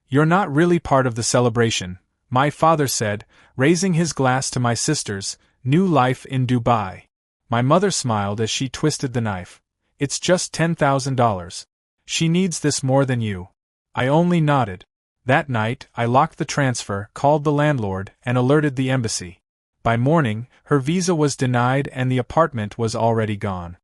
"You're not really part of the celebration," my father said, raising his glass to my sister's new life in Dubai. My mother smiled as she twisted the knife. "It's just $10,000. She needs this more than you." I only nodded. That night, I locked the transfer, called the landlord, and alerted the embassy. By morning, her visa was denied and the apartment was already gone.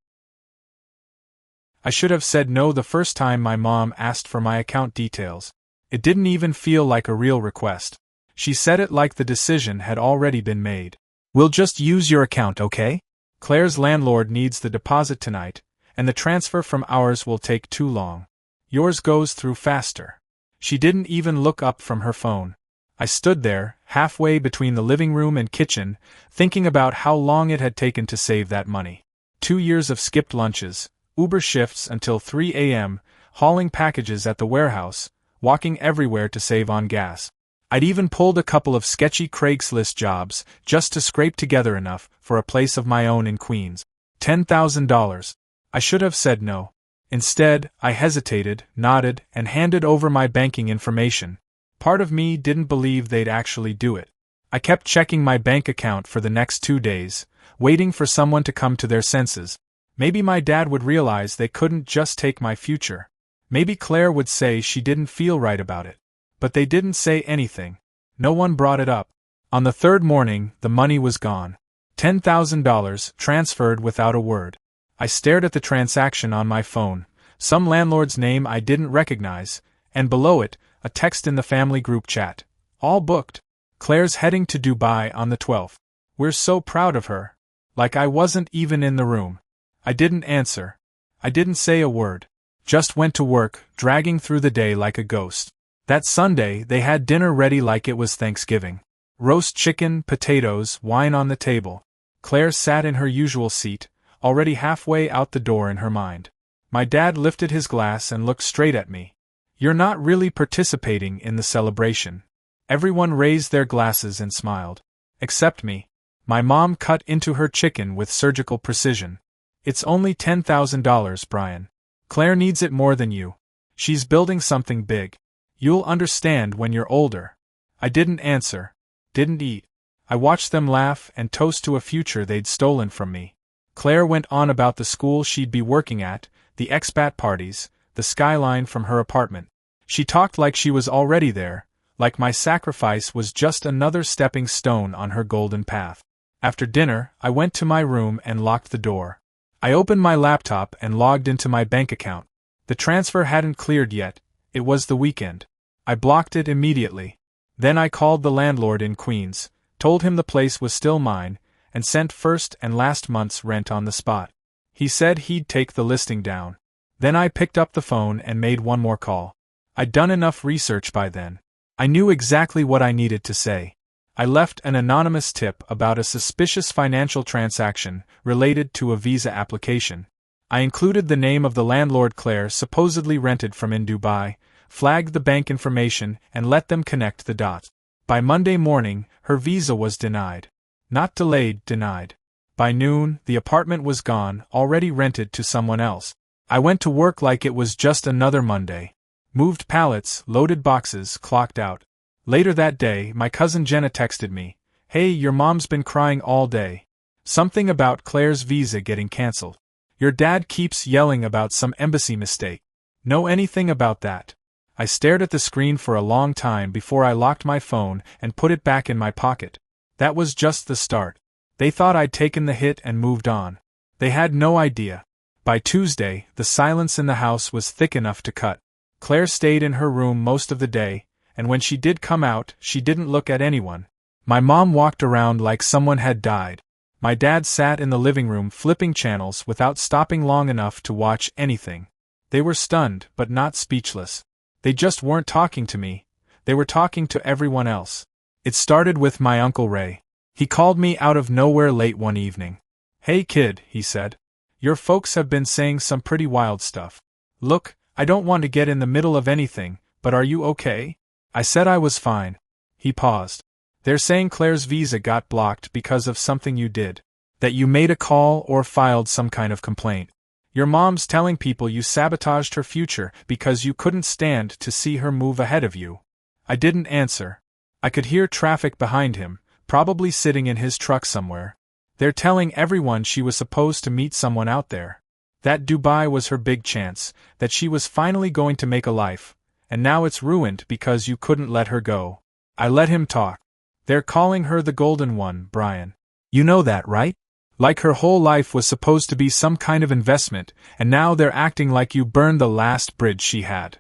I should have said no the first time my mom asked for my account details. It didn't even feel like a real request. She said it like the decision had already been made. "We'll just use your account, okay? Claire's landlord needs the deposit tonight, and the transfer from ours will take too long. Yours goes through faster." She didn't even look up from her phone. I stood there, halfway between the living room and kitchen, thinking about how long it had taken to save that money. 2 years of skipped lunches, Uber shifts until 3 a.m., hauling packages at the warehouse, walking everywhere to save on gas. I'd even pulled a couple of sketchy Craigslist jobs just to scrape together enough for a place of my own in Queens. $10,000. I should have said no. Instead, I hesitated, nodded, and handed over my banking information. Part of me didn't believe they'd actually do it. I kept checking my bank account for the next 2 days, waiting for someone to come to their senses. Maybe my dad would realize they couldn't just take my future. Maybe Claire would say she didn't feel right about it. But they didn't say anything. No one brought it up. On the third morning, the money was gone. $10,000 transferred without a word. I stared at the transaction on my phone, some landlord's name I didn't recognize, and below it, a text in the family group chat. "All booked. Claire's heading to Dubai on the 12th. We're so proud of her." Like I wasn't even in the room. I didn't answer. I didn't say a word. Just went to work, dragging through the day like a ghost. That Sunday, they had dinner ready like it was Thanksgiving. Roast chicken, potatoes, wine on the table. Claire sat in her usual seat, already halfway out the door in her mind. My dad lifted his glass and looked straight at me. "You're not really participating in the celebration." Everyone raised their glasses and smiled. Except me. My mom cut into her chicken with surgical precision. "It's only $10,000, Brian. Claire needs it more than you. She's building something big. You'll understand when you're older." I didn't answer. Didn't eat. I watched them laugh and toast to a future they'd stolen from me. Claire went on about the school she'd be working at, the expat parties, the skyline from her apartment. She talked like she was already there, like my sacrifice was just another stepping stone on her golden path. After dinner, I went to my room and locked the door. I opened my laptop and logged into my bank account. The transfer hadn't cleared yet. It was the weekend. I blocked it immediately. Then I called the landlord in Queens, told him the place was still mine, and sent first and last month's rent on the spot. He said he'd take the listing down. Then I picked up the phone and made one more call. I'd done enough research by then. I knew exactly what I needed to say. I left an anonymous tip about a suspicious financial transaction related to a visa application. I included the name of the landlord Claire supposedly rented from in Dubai, flagged the bank information, and let them connect the dots. By Monday morning, her visa was denied. Not delayed, denied. By noon, the apartment was gone, already rented to someone else. I went to work like it was just another Monday. Moved pallets, loaded boxes, clocked out. Later that day, my cousin Jenna texted me, "Hey, your mom's been crying all day. Something about Claire's visa getting cancelled. Your dad keeps yelling about some embassy mistake. Know anything about that?" I stared at the screen for a long time before I locked my phone and put it back in my pocket. That was just the start. They thought I'd taken the hit and moved on. They had no idea. By Tuesday, the silence in the house was thick enough to cut. Claire stayed in her room most of the day, and when she did come out, she didn't look at anyone. My mom walked around like someone had died. My dad sat in the living room flipping channels without stopping long enough to watch anything. They were stunned, but not speechless. They just weren't talking to me. They were talking to everyone else. It started with my Uncle Ray. He called me out of nowhere late one evening. "Hey kid," he said. "Your folks have been saying some pretty wild stuff. Look, I don't want to get in the middle of anything, but are you okay?" I said I was fine. He paused. "They're saying Claire's visa got blocked because of something you did. That you made a call or filed some kind of complaint. Your mom's telling people you sabotaged her future because you couldn't stand to see her move ahead of you." I didn't answer. I could hear traffic behind him, probably sitting in his truck somewhere. They're telling everyone she was supposed to meet someone out there. That Dubai was her big chance, that she was finally going to make a life, and now it's ruined because you couldn't let her go. I let him talk. They're calling her the Golden One, Brian. You know that, right? Like her whole life was supposed to be some kind of investment, and now they're acting like you burned the last bridge she had.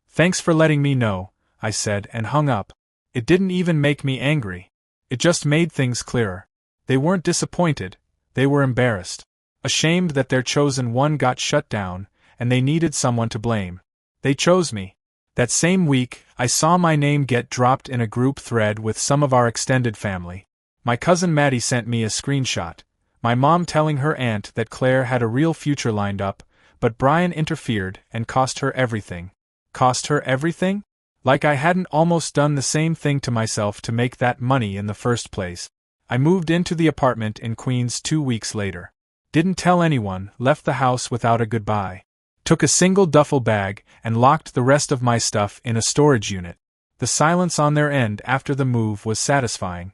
Thanks for letting me know, I said and hung up. It didn't even make me angry. It just made things clearer. They weren't disappointed, they were embarrassed. Ashamed that their chosen one got shut down, and they needed someone to blame. They chose me. That same week, I saw my name get dropped in a group thread with some of our extended family. My cousin Maddie sent me a screenshot. My mom telling her aunt that Claire had a real future lined up, but Brian interfered and cost her everything. Cost her everything? Like I hadn't almost done the same thing to myself to make that money in the first place. I moved into the apartment in Queens 2 weeks later. Didn't tell anyone, left the house without a goodbye. Took a single duffel bag and locked the rest of my stuff in a storage unit. The silence on their end after the move was satisfying.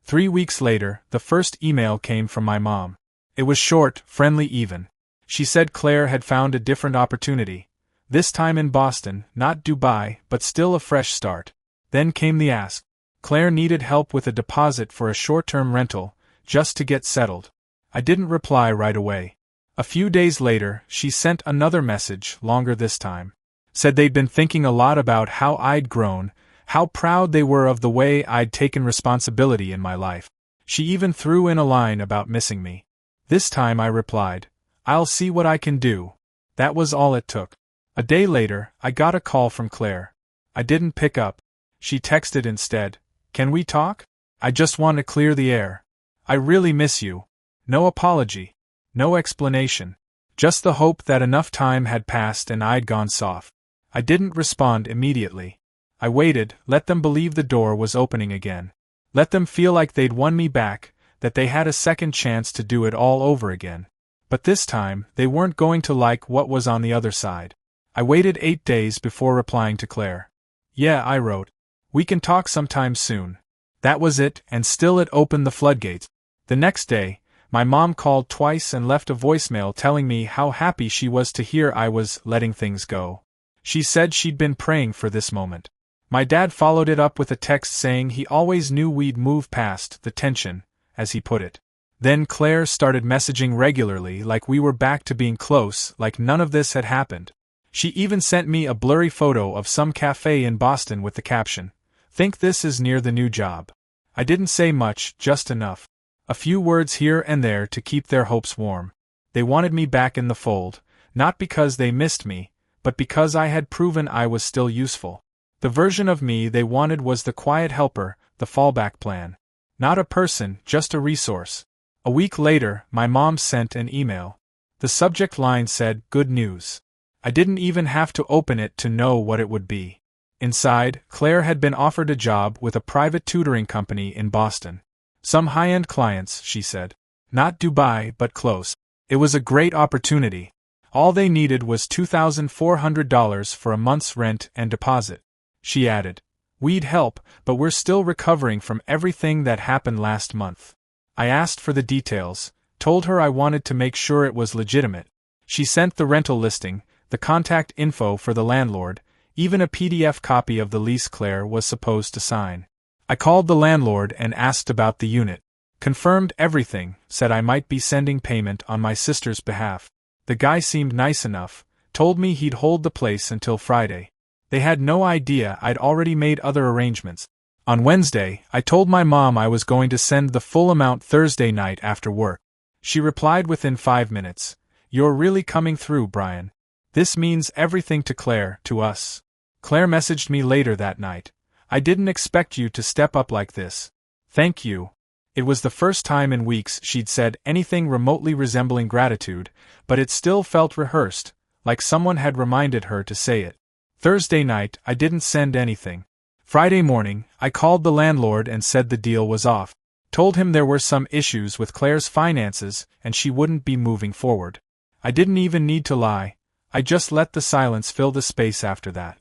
3 weeks later, the first email came from my mom. It was short, friendly even. She said Claire had found a different opportunity. This time in Boston, not Dubai, but still a fresh start. Then came the ask. Claire needed help with a deposit for a short-term rental, just to get settled. I didn't reply right away. A few days later, she sent another message, longer this time. Said they'd been thinking a lot about how I'd grown, how proud they were of the way I'd taken responsibility in my life. She even threw in a line about missing me. This time I replied, "I'll see what I can do." That was all it took. A day later, I got a call from Claire. I didn't pick up. She texted instead, "Can we talk? I just want to clear the air. I really miss you." No apology. No explanation. Just the hope that enough time had passed and I'd gone soft. I didn't respond immediately. I waited, let them believe the door was opening again. Let them feel like they'd won me back, that they had a second chance to do it all over again. But this time, they weren't going to like what was on the other side. I waited 8 days before replying to Claire. "Yeah," I wrote. "We can talk sometime soon." That was it, and still it opened the floodgates. The next day, my mom called twice and left a voicemail telling me how happy she was to hear I was letting things go. She said she'd been praying for this moment. My dad followed it up with a text saying he always knew we'd move past the tension, as he put it. Then Claire started messaging regularly like we were back to being close, like none of this had happened. She even sent me a blurry photo of some cafe in Boston with the caption, "Think this is near the new job." I didn't say much, just enough. A few words here and there to keep their hopes warm. They wanted me back in the fold, not because they missed me, but because I had proven I was still useful. The version of me they wanted was the quiet helper, the fallback plan. Not a person, just a resource. A week later, my mom sent an email. The subject line said, "Good news." I didn't even have to open it to know what it would be. Inside, Claire had been offered a job with a private tutoring company in Boston. Some high-end clients, she said. Not Dubai, but close. It was a great opportunity. All they needed was $2,400 for a month's rent and deposit. She added, "We'd help, but we're still recovering from everything that happened last month." I asked for the details, told her I wanted to make sure it was legitimate. She sent the rental listing, the contact info for the landlord, even a PDF copy of the lease Claire was supposed to sign. I called the landlord and asked about the unit. Confirmed everything, said I might be sending payment on my sister's behalf. The guy seemed nice enough, told me he'd hold the place until Friday. They had no idea I'd already made other arrangements. On Wednesday, I told my mom I was going to send the full amount Thursday night after work. She replied within 5 minutes, "You're really coming through, Brian. This means everything to Claire, to us." Claire messaged me later that night. "I didn't expect you to step up like this. Thank you." It was the first time in weeks she'd said anything remotely resembling gratitude, but it still felt rehearsed, like someone had reminded her to say it. Thursday night, I didn't send anything. Friday morning, I called the landlord and said the deal was off. Told him there were some issues with Claire's finances and she wouldn't be moving forward. I didn't even need to lie. I just let the silence fill the space after that.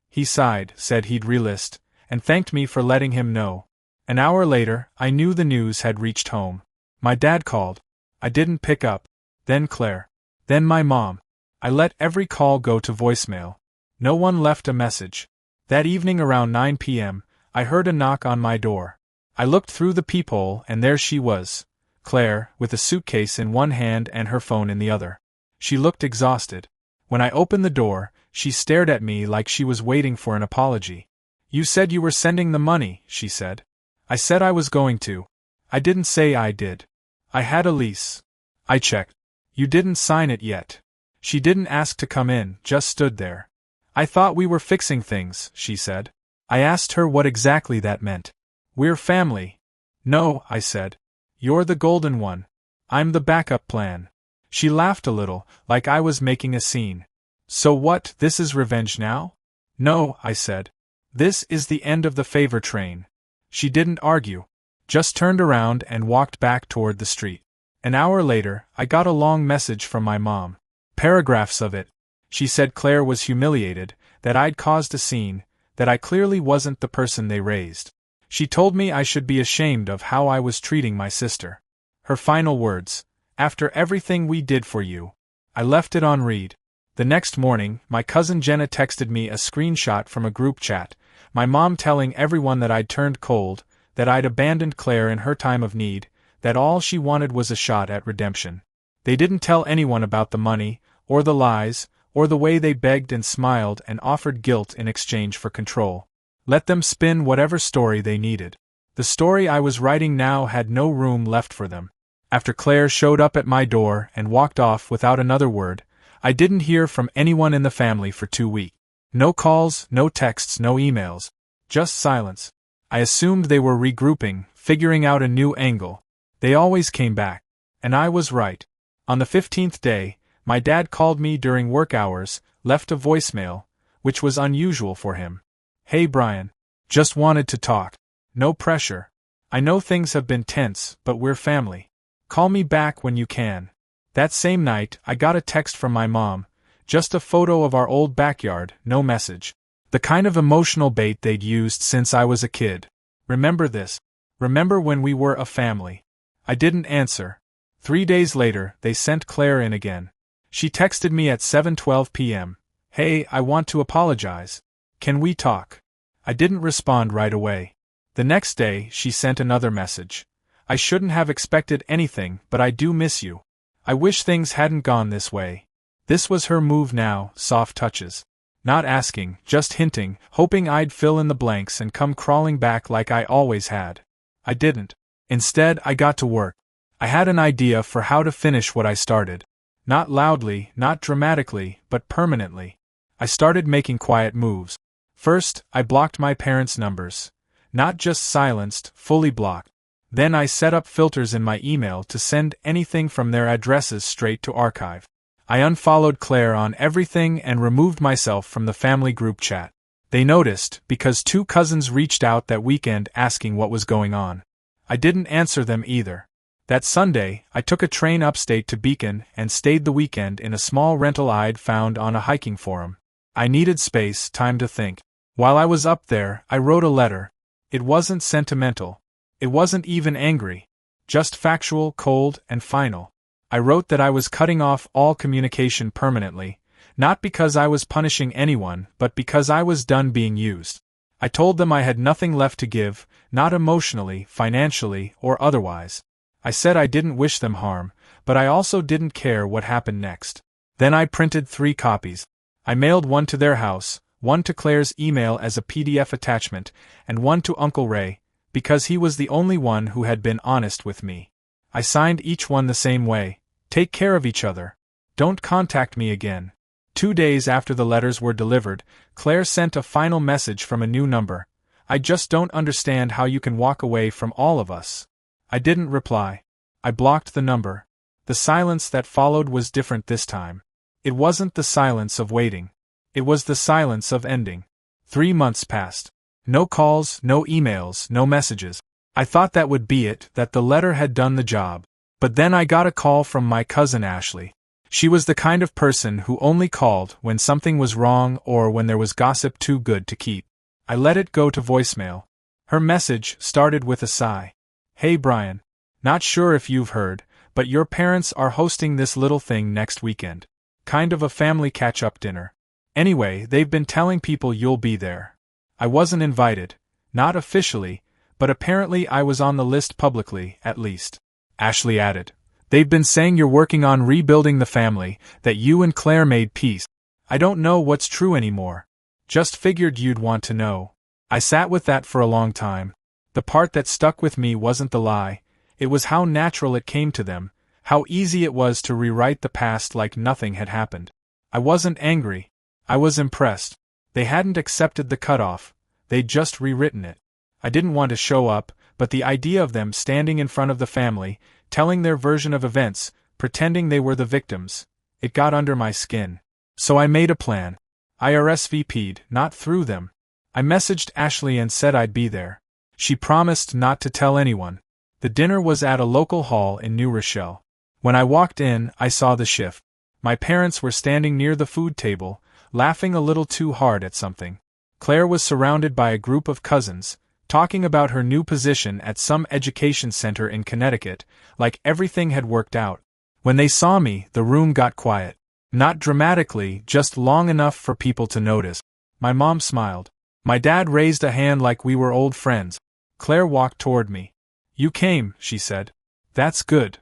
He sighed, said he'd relist, and thanked me for letting him know. An hour later, I knew the news had reached home. My dad called. I didn't pick up. Then Claire. Then my mom. I let every call go to voicemail. No one left a message. That evening around 9 p.m., I heard a knock on my door. I looked through the peephole and there she was, Claire, with a suitcase in one hand and her phone in the other. She looked exhausted. When I opened the door, she stared at me like she was waiting for an apology. "You said you were sending the money," she said. "I said I was going to. I didn't say I did. I had a lease. I checked. You didn't sign it yet." She didn't ask to come in, just stood there. "I thought we were fixing things," she said. I asked her what exactly that meant. "We're family." "No," I said. "You're the golden one. I'm the backup plan." She laughed a little, like I was making a scene. "So what, this is revenge now?" "No," I said. "This is the end of the favor train." She didn't argue. Just turned around and walked back toward the street. An hour later, I got a long message from my mom. Paragraphs of it. She said Claire was humiliated, that I'd caused a scene, that I clearly wasn't the person they raised. She told me I should be ashamed of how I was treating my sister. Her final words: "After everything we did for you." I left it on read. The next morning, my cousin Jenna texted me a screenshot from a group chat, my mom telling everyone that I'd turned cold, that I'd abandoned Claire in her time of need, that all she wanted was a shot at redemption. They didn't tell anyone about the money, or the lies, or the way they begged and smiled and offered guilt in exchange for control. Let them spin whatever story they needed. The story I was writing now had no room left for them. After Claire showed up at my door and walked off without another word, I didn't hear from anyone in the family for 2 weeks. No calls, no texts, no emails. Just silence. I assumed they were regrouping, figuring out a new angle. They always came back. And I was right. On the 15th day, my dad called me during work hours, left a voicemail, which was unusual for him. "Hey Brian. Just wanted to talk. No pressure. I know things have been tense, but we're family. Call me back when you can." That same night, I got a text from my mom, just a photo of our old backyard, no message. The kind of emotional bait they'd used since I was a kid. "Remember this? Remember when we were a family?" I didn't answer. 3 days later, they sent Claire in again. She texted me at 7:12 p.m. "Hey, I want to apologize. Can we talk?" I didn't respond right away. The next day, she sent another message. "I shouldn't have expected anything, but I do miss you. I wish things hadn't gone this way." This was her move now, soft touches. Not asking, just hinting, hoping I'd fill in the blanks and come crawling back like I always had. I didn't. Instead, I got to work. I had an idea for how to finish what I started. Not loudly, not dramatically, but permanently. I started making quiet moves. First, I blocked my parents' numbers. Not just silenced, fully blocked. Then I set up filters in my email to send anything from their addresses straight to archive. I unfollowed Claire on everything and removed myself from the family group chat. They noticed, because 2 cousins reached out that weekend asking what was going on. I didn't answer them either. That Sunday, I took a train upstate to Beacon and stayed the weekend in a small rental I'd found on a hiking forum. I needed space, time to think. While I was up there, I wrote a letter. It wasn't sentimental. It wasn't even angry. Just factual, cold, and final. I wrote that I was cutting off all communication permanently, not because I was punishing anyone, but because I was done being used. I told them I had nothing left to give, not emotionally, financially, or otherwise. I said I didn't wish them harm, but I also didn't care what happened next. Then I printed 3 copies. I mailed one to their house, one to Claire's email as a PDF attachment, and one to Uncle Ray, because he was the only one who had been honest with me. I signed each one the same way: "Take care of each other. Don't contact me again." 2 days after the letters were delivered, Claire sent a final message from a new number. "I just don't understand how you can walk away from all of us." I didn't reply. I blocked the number. The silence that followed was different this time. It wasn't the silence of waiting. It was the silence of ending. 3 months passed. No calls, no emails, no messages. I thought that would be it, that the letter had done the job. But then I got a call from my cousin Ashley. She was the kind of person who only called when something was wrong or when there was gossip too good to keep. I let it go to voicemail. Her message started with a sigh. Hey Brian. Not sure if you've heard, but your parents are hosting this little thing next weekend. Kind of a family catch-up dinner. Anyway, they've been telling people you'll be there. I wasn't invited. Not officially, but apparently I was on the list publicly, at least. Ashley added. They've been saying you're working on rebuilding the family, that you and Claire made peace. I don't know what's true anymore. Just figured you'd want to know. I sat with that for a long time. The part that stuck with me wasn't the lie, it was how natural it came to them, how easy it was to rewrite the past like nothing had happened. I wasn't angry. I was impressed. They hadn't accepted the cutoff, they'd just rewritten it. I didn't want to show up, but the idea of them standing in front of the family, telling their version of events, pretending they were the victims, it got under my skin. So I made a plan. I RSVP'd, not through them. I messaged Ashley and said I'd be there. She promised not to tell anyone. The dinner was at a local hall in New Rochelle. When I walked in, I saw the shift. My parents were standing near the food table, laughing a little too hard at something. Claire was surrounded by a group of cousins, talking about her new position at some education center in Connecticut, like everything had worked out. When they saw me, the room got quiet. Not dramatically, just long enough for people to notice. My mom smiled. My dad raised a hand like we were old friends. Claire walked toward me. You came, she said. That's good.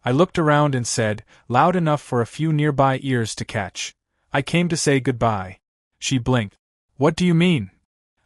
I looked around and said, loud enough for a few nearby ears to catch. I came to say goodbye. She blinked. What do you mean?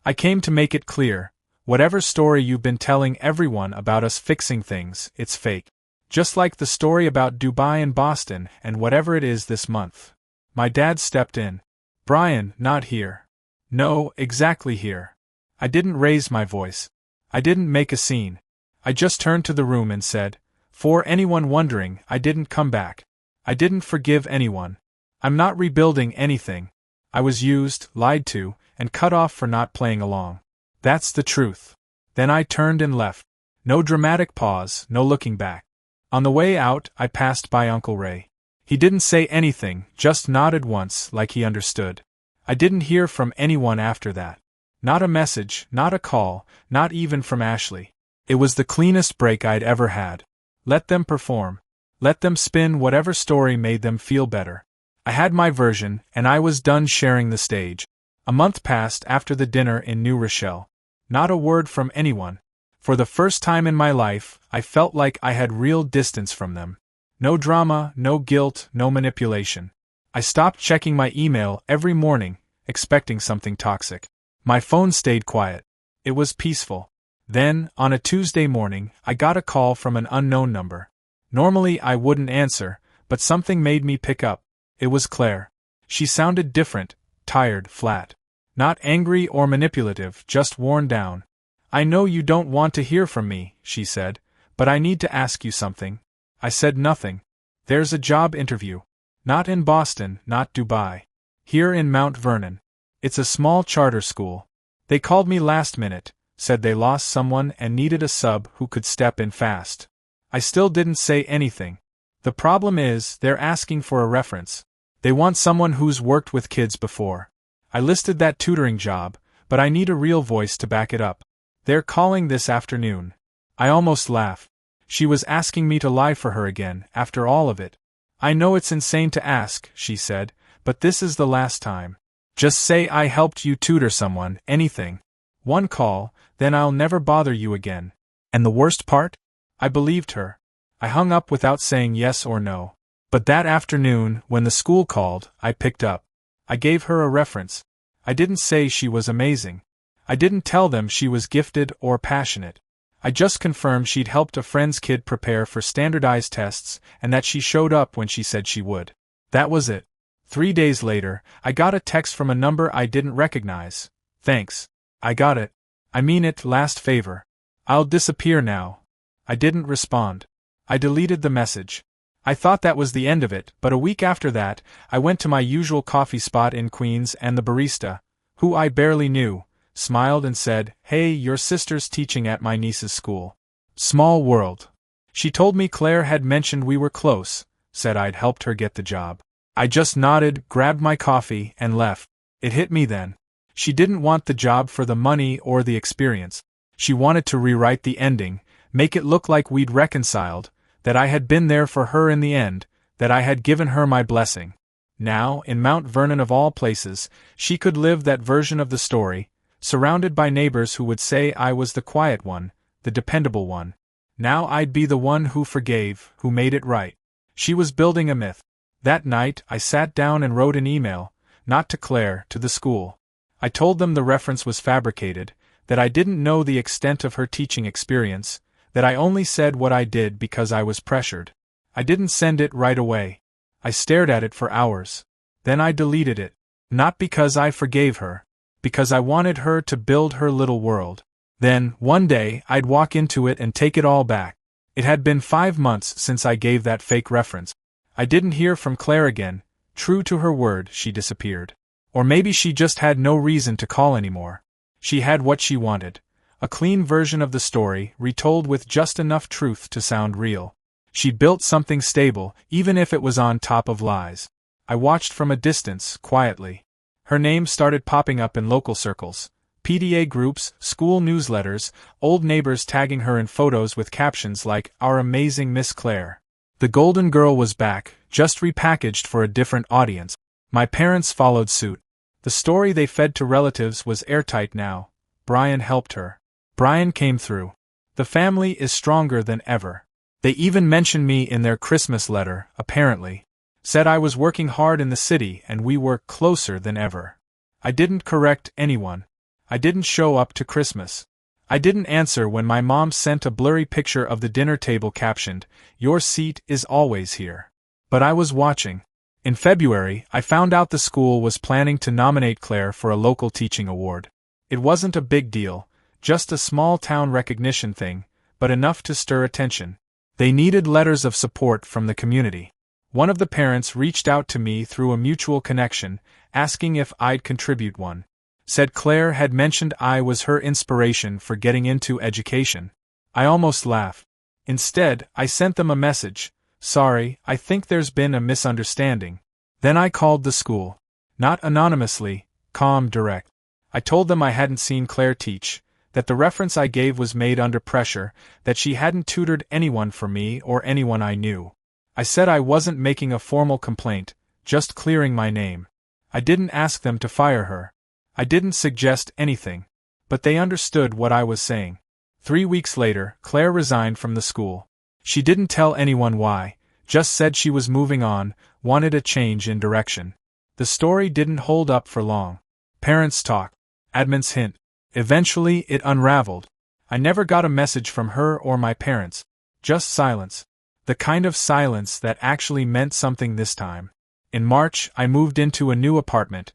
I came to make it clear. Whatever story you've been telling everyone about us fixing things, it's fake. Just like the story about Dubai and Boston and whatever it is this month. My dad stepped in. Brian, not here. No, exactly here. I didn't raise my voice. I didn't make a scene. I just turned to the room and said, for anyone wondering, I didn't come back. I didn't forgive anyone. I'm not rebuilding anything. I was used, lied to, and cut off for not playing along. That's the truth. Then I turned and left. No dramatic pause, no looking back. On the way out, I passed by Uncle Ray. He didn't say anything, just nodded once, like he understood. I didn't hear from anyone after that. Not a message, not a call, not even from Ashley. It was the cleanest break I'd ever had. Let them perform. Let them spin whatever story made them feel better. I had my version, and I was done sharing the stage. A month passed after the dinner in New Rochelle. Not a word from anyone. For the first time in my life, I felt like I had real distance from them. No drama, no guilt, no manipulation. I stopped checking my email every morning, expecting something toxic. My phone stayed quiet. It was peaceful. Then, on a Tuesday morning, I got a call from an unknown number. Normally I wouldn't answer, but something made me pick up. It was Claire. She sounded different, tired, flat. Not angry or manipulative, just worn down. I know you don't want to hear from me, she said, but I need to ask you something. I said nothing. There's a job interview. Not in Boston, not Dubai. Here in Mount Vernon. It's a small charter school. They called me last minute, said they lost someone and needed a sub who could step in fast. I still didn't say anything. The problem is, they're asking for a reference. They want someone who's worked with kids before. I listed that tutoring job, but I need a real voice to back it up. They're calling this afternoon. I almost laughed. She was asking me to lie for her again, after all of it. I know it's insane to ask, she said, but this is the last time. Just say I helped you tutor someone, anything. One call, then I'll never bother you again. And the worst part? I believed her. I hung up without saying yes or no. But that afternoon, when the school called, I picked up. I gave her a reference. I didn't say she was amazing. I didn't tell them she was gifted or passionate. I just confirmed she'd helped a friend's kid prepare for standardized tests and that she showed up when she said she would. That was it. 3 days later, I got a text from a number I didn't recognize. Thanks. I got it. I mean it, last favor. I'll disappear now. I didn't respond. I deleted the message. I thought that was the end of it, but a week after that, I went to my usual coffee spot in Queens and the barista, who I barely knew, smiled and said, "Hey, your sister's teaching at my niece's school." Small world. She told me Claire had mentioned we were close, said I'd helped her get the job. I just nodded, grabbed my coffee, and left. It hit me then. She didn't want the job for the money or the experience. She wanted to rewrite the ending, make it look like we'd reconciled, that I had been there for her in the end, that I had given her my blessing. Now, in Mount Vernon of all places, she could live that version of the story, surrounded by neighbors who would say I was the quiet one, the dependable one. Now I'd be the one who forgave, who made it right. She was building a myth. That night, I sat down and wrote an email, not to Claire, to the school. I told them the reference was fabricated, that I didn't know the extent of her teaching experience, that I only said what I did because I was pressured. I didn't send it right away. I stared at it for hours. Then I deleted it. Not because I forgave her. Because I wanted her to build her little world. Then, one day, I'd walk into it and take it all back. It had been 5 months since I gave that fake reference. I didn't hear from Claire again. True to her word, she disappeared. Or maybe she just had no reason to call anymore. She had what she wanted. A clean version of the story, retold with just enough truth to sound real. She built something stable, even if it was on top of lies. I watched from a distance, quietly. Her name started popping up in local circles. PTA groups, school newsletters, old neighbors tagging her in photos with captions like, "Our amazing Miss Claire." The Golden Girl was back, just repackaged for a different audience. My parents followed suit. The story they fed to relatives was airtight now. Brian helped her. Brian came through. The family is stronger than ever. They even mentioned me in their Christmas letter, apparently. Said I was working hard in the city and we were closer than ever. I didn't correct anyone. I didn't show up to Christmas. I didn't answer when my mom sent a blurry picture of the dinner table captioned, "Your seat is always here." But I was watching. In February, I found out the school was planning to nominate Claire for a local teaching award. It wasn't a big deal, just a small-town recognition thing, but enough to stir attention. They needed letters of support from the community. One of the parents reached out to me through a mutual connection, asking if I'd contribute one. Said Claire had mentioned I was her inspiration for getting into education. I almost laughed. Instead, I sent them a message. "Sorry, I think there's been a misunderstanding." Then I called the school. Not anonymously, calm, direct. I told them I hadn't seen Claire teach, that the reference I gave was made under pressure, that she hadn't tutored anyone for me or anyone I knew. I said I wasn't making a formal complaint, just clearing my name. I didn't ask them to fire her. I didn't suggest anything. But they understood what I was saying. 3 weeks later, Claire resigned from the school. She didn't tell anyone why, just said she was moving on, wanted a change in direction. The story didn't hold up for long. Parents talk. Admins hint. Eventually it unraveled. I never got a message from her or my parents. Just silence. The kind of silence that actually meant something this time. In March, I moved into a new apartment.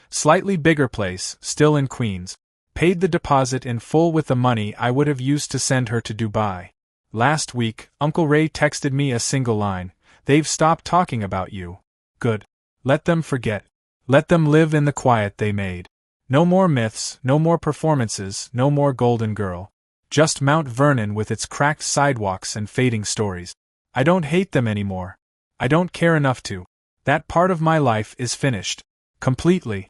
Slightly bigger place, still in Queens. Paid the deposit in full with the money I would have used to send her to Dubai. Last week, Uncle Ray texted me a single line, "They've stopped talking about you." Good. Let them forget. Let them live in the quiet they made. No more myths, no more performances, no more Golden Girl. Just Mount Vernon with its cracked sidewalks and fading stories. I don't hate them anymore. I don't care enough to. That part of my life is finished. Completely.